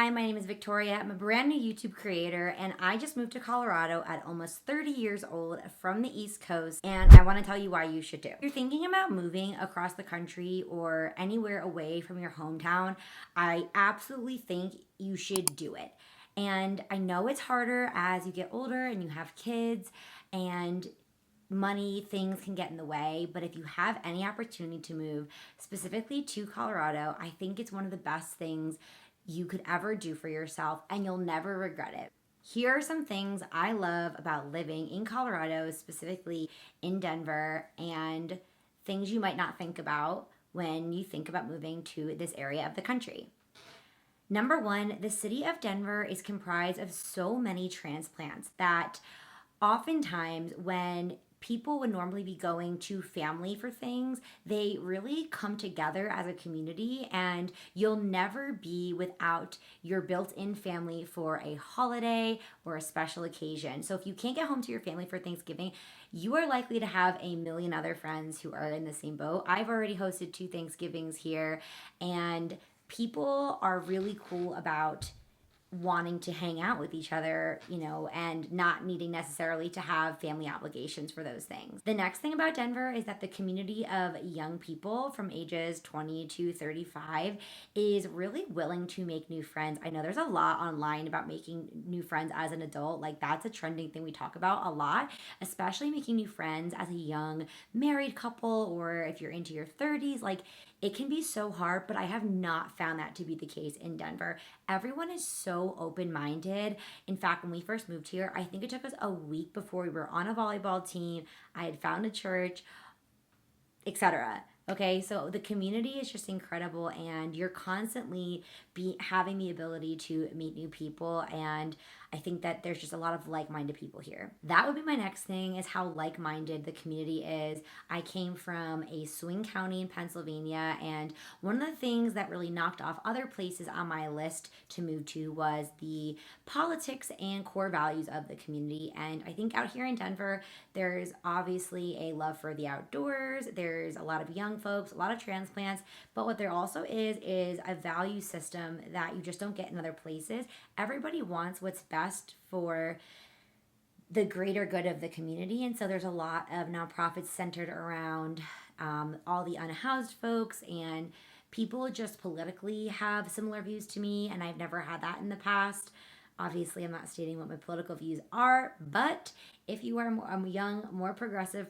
Hi, my name is Victoria. I'm a brand new YouTube creator, and I just moved to Colorado at almost 30 years old from the East Coast, and I want to tell you why you should do. If you're thinking about moving across the country or anywhere away from your hometown, I absolutely think you should do it. And I know it's harder as you get older and you have kids, and money, things can get in the way. But if you have any opportunity to move specifically to Colorado, I think it's one of the best things you could ever do for yourself, and you'll never regret it. Here are some things I love about living in Colorado, specifically in Denver, and things you might not think about when you think about moving to this area of the country. Number one, the city of Denver is comprised of so many transplants that oftentimes when people would normally be going to family for things, they really come together as a community, and you'll never be without your built-in family for a holiday or a special occasion. So if you can't get home to your family for Thanksgiving, you are likely to have a million other friends who are in the same boat. I've already hosted 2 Thanksgivings here, and people are really cool about wanting to hang out with each other, and not needing necessarily to have family obligations for those things. The next thing about Denver is that the community of young people from ages 20 to 35 is really willing to make new friends. I know there's a lot online about making new friends as an adult. Like, that's a trending thing we talk about a lot, especially making new friends as a young married couple, or if you're into your 30s. Like, it can be so hard, but I have not found that to be the case in Denver. Everyone is so open-minded. In fact, when we first moved here, I think it took us a week before we were on a volleyball team. I had found a church, etc. Okay, so the community is just incredible, and you're constantly having the ability to meet new people, and I think that there's just a lot of like-minded people here. That would be my next thing, is how like-minded the community is. I came from a swing county in Pennsylvania, and one of the things that really knocked off other places on my list to move to was the politics and core values of the community. And I think out here in Denver, there's obviously a love for the outdoors. There's a lot of young folks, a lot of transplants, but what there also is a value system that you just don't get in other places. Everybody wants what's best for the greater good of the community, and so there's a lot of nonprofits centered around all the unhoused folks, and people just politically have similar views to me, and I've never had that in the past. Obviously, I'm not stating what my political views are, but if you are a young, more progressive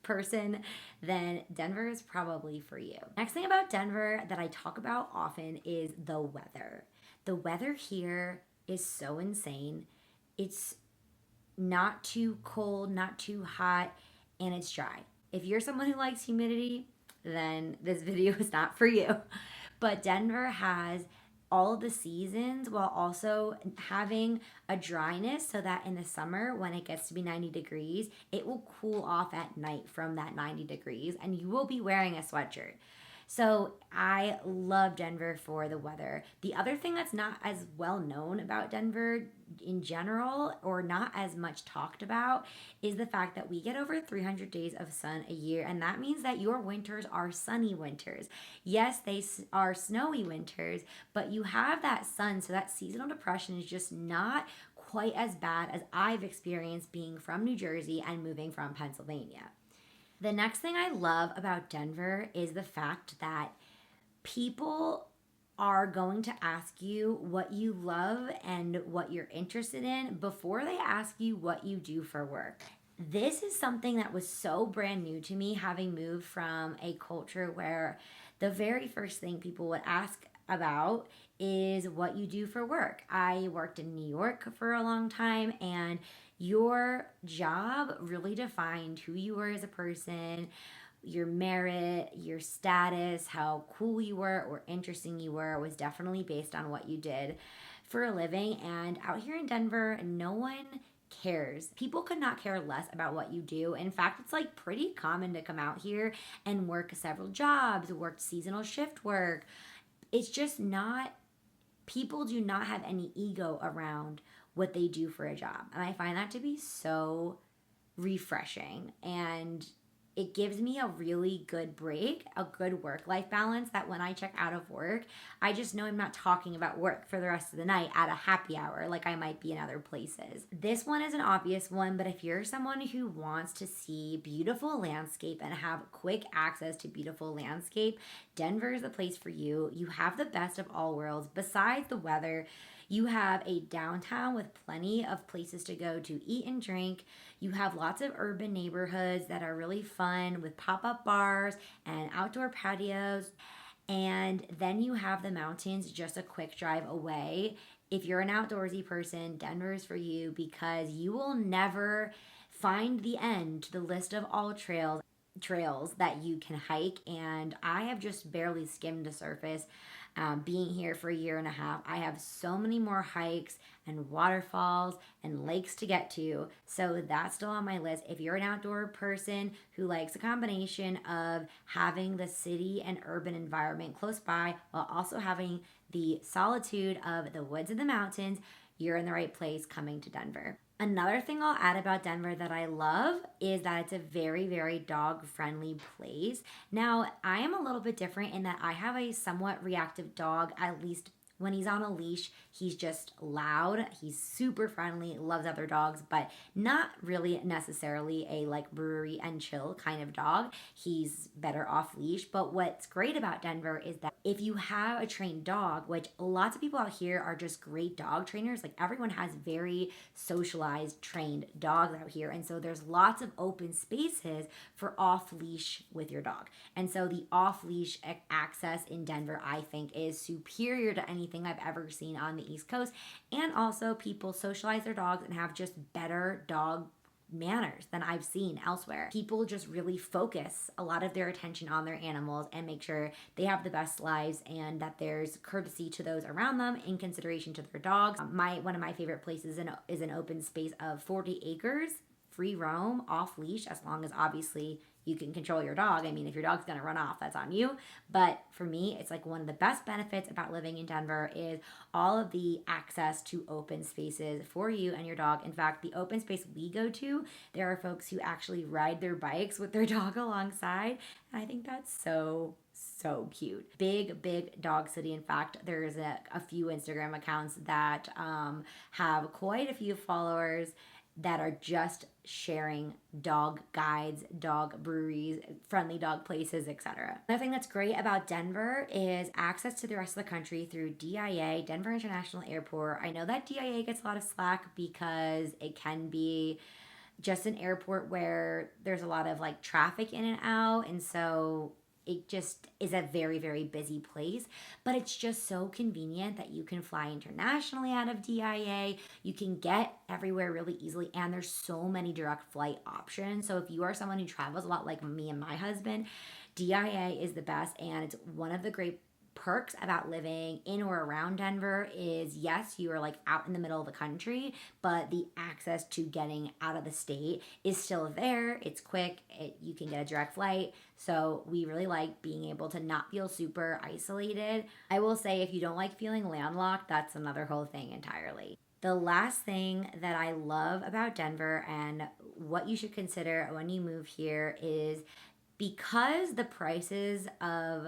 person, then Denver is probably for you. Next thing about Denver that I talk about often is the weather. The weather here is so insane. It's not too cold, not too hot, and it's dry. If you're someone who likes humidity, then this video is not for you. But Denver has all of the seasons while also having a dryness, so that in the summer, when it gets to be 90 degrees, it will cool off at night from that 90 degrees, and you will be wearing a sweatshirt. So I love Denver for the weather. The other thing that's not as well known about Denver in general, or not as much talked about, is the fact that we get over 300 days of sun a year, and that means that your winters are sunny winters. Yes, they are snowy winters, but you have that sun, so that seasonal depression is just not quite as bad as I've experienced being from New Jersey and moving from Pennsylvania. The next thing I love about Denver is the fact that people are going to ask you what you love and what you're interested in before they ask you what you do for work. This is something that was so brand new to me, having moved from a culture where the very first thing people would ask about is what you do for work. I worked in New York for a long time, and your job really defined who you were as a person, your merit, your status, how cool you were or interesting you were was definitely based on what you did for a living. And out here in Denver, no one cares. People could not care less about what you do. In fact, it's like pretty common to come out here and work several jobs, work seasonal shift work. It's just not, people do not have any ego around what they do for a job. And I find that to be so refreshing. And it gives me a really good break, a good work-life balance that when I check out of work, I just know I'm not talking about work for the rest of the night at a happy hour like I might be in other places. This one is an obvious one, but if you're someone who wants to see beautiful landscape and have quick access to beautiful landscape, Denver is the place for you. You have the best of all worlds. Besides the weather, you have a downtown with plenty of places to go to eat and drink. You have lots of urban neighborhoods that are really fun with pop up bars and outdoor patios. And then you have the mountains just a quick drive away. If you're an outdoorsy person, Denver is for you because you will never find the end to the list of all trails that you can hike, and I have just barely skimmed the surface. Being here for a year and a half, I have so many more hikes and waterfalls and lakes to get to, so that's still on my list. If you're an outdoor person who likes a combination of having the city and urban environment close by while also having the solitude of the woods and the mountains, you're in the right place coming to Denver. Another thing I'll add about Denver that I love is that it's a very, very dog friendly place. Now, I am a little bit different in that I have a somewhat reactive dog, at least when he's on a leash. He's just loud. He's super friendly, loves other dogs, but not really necessarily a like brewery and chill kind of dog. He's better off leash. But what's great about Denver is that if you have a trained dog, which lots of people out here are just great dog trainers, like everyone has very socialized, trained dogs out here. And so there's lots of open spaces for off leash with your dog. And so the off leash access in Denver, I think, is superior to anything I've ever seen on the East Coast. And also, people socialize their dogs and have just better dog manners than I've seen elsewhere. People just really focus a lot of their attention on their animals and make sure they have the best lives and that there's courtesy to those around them in consideration to their dogs. One of my favorite places is an open space of 40 acres, free roam, off leash, as long as obviously you can control your dog. I mean, if your dog's gonna run off, that's on you. But for me, it's like one of the best benefits about living in Denver is all of the access to open spaces for you and your dog. In fact, the open space we go to, there are folks who actually ride their bikes with their dog alongside. And I think that's so cute. Big dog city. In fact, there's a few Instagram accounts that have quite a few followers that are just sharing dog guides, dog breweries, friendly dog places, etc. Another thing that's great about Denver is access to the rest of the country through DIA, Denver International Airport. I know that DIA gets a lot of slack because it can be just an airport where there's a lot of like traffic in and out, and so it just is a very, very busy place, but it's just so convenient that you can fly internationally out of DIA. You can get everywhere really easily, and there's so many direct flight options. So if you are someone who travels a lot like me and my husband, DIA is the best, and it's one of the great perks about living in or around Denver is, yes, you are like out in the middle of the country, but the access to getting out of the state is still there. It's quick. You can get a direct flight. So we really like being able to not feel super isolated. I will say, if you don't like feeling landlocked, that's another whole thing entirely. The last thing that I love about Denver and what you should consider when you move here is because the prices of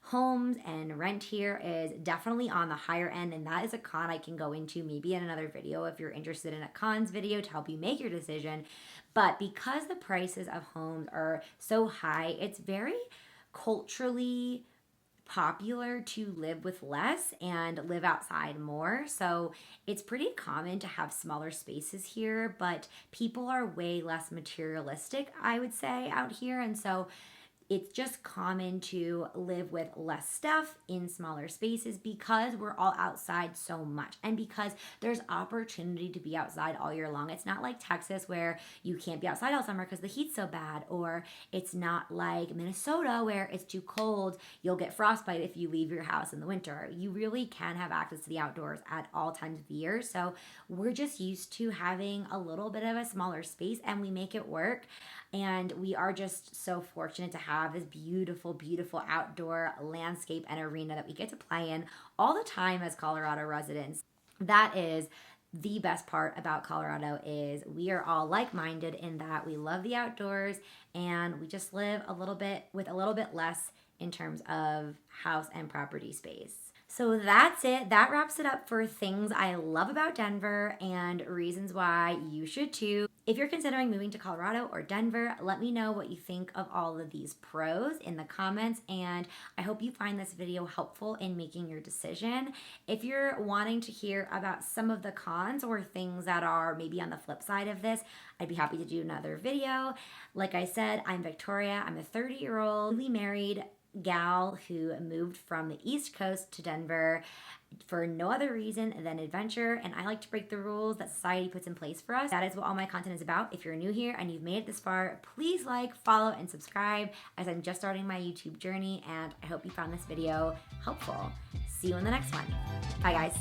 homes and rent here is definitely on the higher end, and that is a con I can go into maybe in another video if you're interested in a cons video to help you make your decision. But because the prices of homes are so high, it's very culturally popular to live with less and live outside more. So it's pretty common to have smaller spaces here, but people are way less materialistic, I would say, out here. And so it's just common to live with less stuff in smaller spaces because we're all outside so much and because there's opportunity to be outside all year long. It's not like Texas where you can't be outside all summer because the heat's so bad, or it's not like Minnesota where it's too cold. You'll get frostbite if you leave your house in the winter. You really can have access to the outdoors at all times of the year. So we're just used to having a little bit of a smaller space and we make it work. And we are just so fortunate to have this beautiful outdoor landscape and arena that we get to play in all the time as Colorado residents. That is the best part about Colorado is we are all like-minded in that we love the outdoors and we just live a little bit with a little bit less in terms of house and property space. So that's it. That wraps it up for things I love about Denver and reasons why you should too. If you're considering moving to Colorado or Denver, let me know what you think of all of these pros in the comments, and I hope you find this video helpful in making your decision. If you're wanting to hear about some of the cons or things that are maybe on the flip side of this, I'd be happy to do another video. Like I said, I'm Victoria. I'm a 30-year-old newly married gal who moved from the East Coast to Denver for no other reason than adventure, and I like to break the rules that society puts in place for us. That is what all my content is about. If you're new here and you've made it this far, please like, follow, and subscribe, as I'm just starting my YouTube journey, and I hope you found this video helpful. See you in the next one. Bye, guys.